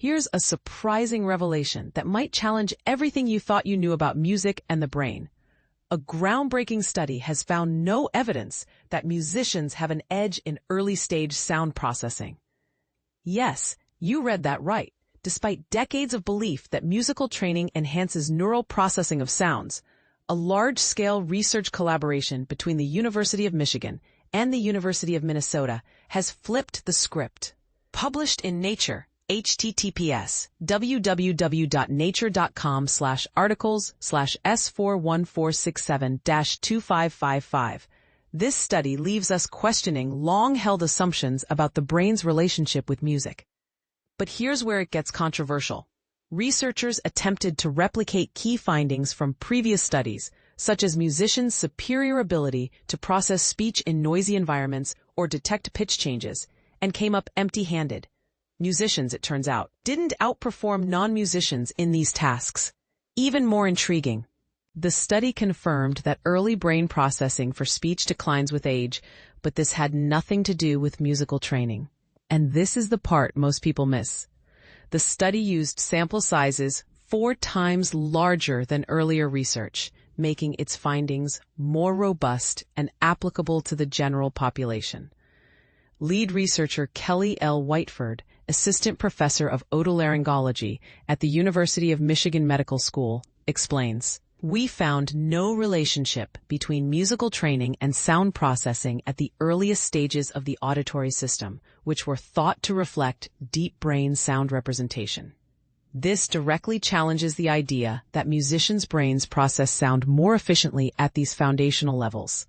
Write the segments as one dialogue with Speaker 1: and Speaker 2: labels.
Speaker 1: Here's a surprising revelation that might challenge everything you thought you knew about music and the brain. A groundbreaking study has found no evidence that musicians have an edge in early-stage sound processing. Yes, you read that right. Despite decades of belief that musical training enhances neural processing of sounds, a large-scale research collaboration between the University of Michigan and the University of Minnesota has flipped the script. Published in Nature, https://articles/s41467-2555. This study leaves us questioning long-held assumptions about the brain's relationship with music. But here's where it gets controversial. Researchers attempted to replicate key findings from previous studies, such as musicians' superior ability to process speech in noisy environments or detect pitch changes, and came up empty-handed. Musicians, it turns out, didn't outperform non-musicians in these tasks. Even more intriguing, the study confirmed that early brain processing for speech declines with age, but this had nothing to do with musical training. And this is the part most people miss. The study used sample sizes 4 times larger than earlier research, making its findings more robust and applicable to the general population. Lead researcher Kelly L. Whiteford, assistant professor of otolaryngology at the University of Michigan Medical School, explains, "We found no relationship between musical training and sound processing at the earliest stages of the auditory system, which were thought to reflect deep brain sound representation." This directly challenges the idea that musicians' brains process sound more efficiently at these foundational levels.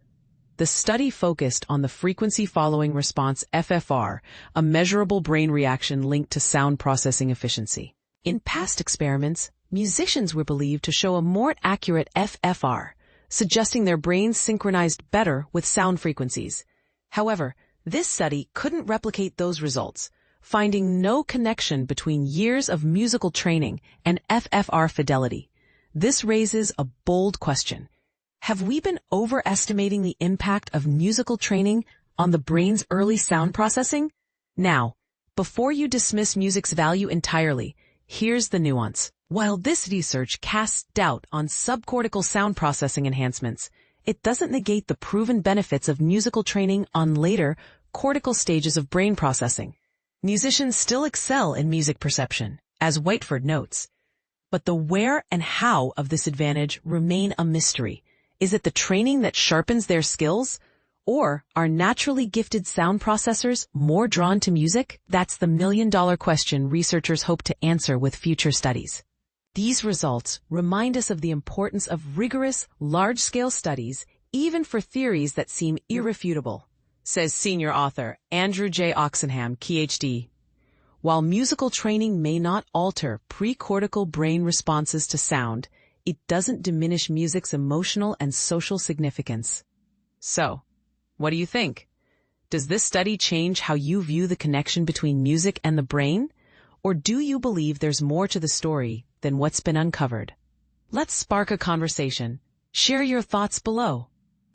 Speaker 1: The study focused on the frequency following response FFR, a measurable brain reaction linked to sound processing efficiency. In past experiments, musicians were believed to show a more accurate FFR, suggesting their brains synchronized better with sound frequencies. However, this study couldn't replicate those results, finding no connection between years of musical training and FFR fidelity. This raises a bold question. Have we been overestimating the impact of musical training on the brain's early sound processing? Now, before you dismiss music's value entirely, here's the nuance. While this research casts doubt on subcortical sound processing enhancements, it doesn't negate the proven benefits of musical training on later, cortical stages of brain processing. Musicians still excel in music perception, as Whiteford notes. But the where and how of this advantage remain a mystery. Is it the training that sharpens their skills? Or are naturally gifted sound processors more drawn to music? That's the million-dollar question researchers hope to answer with future studies. These results remind us of the importance of rigorous, large-scale studies, even for theories that seem irrefutable, says senior author Andrew J. Oxenham, Ph.D. While musical training may not alter precortical brain responses to sound, it doesn't diminish music's emotional and social significance. So, what do you think? Does this study change how you view the connection between music and the brain? Or do you believe there's more to the story than what's been uncovered? Let's spark a conversation. Share your thoughts below.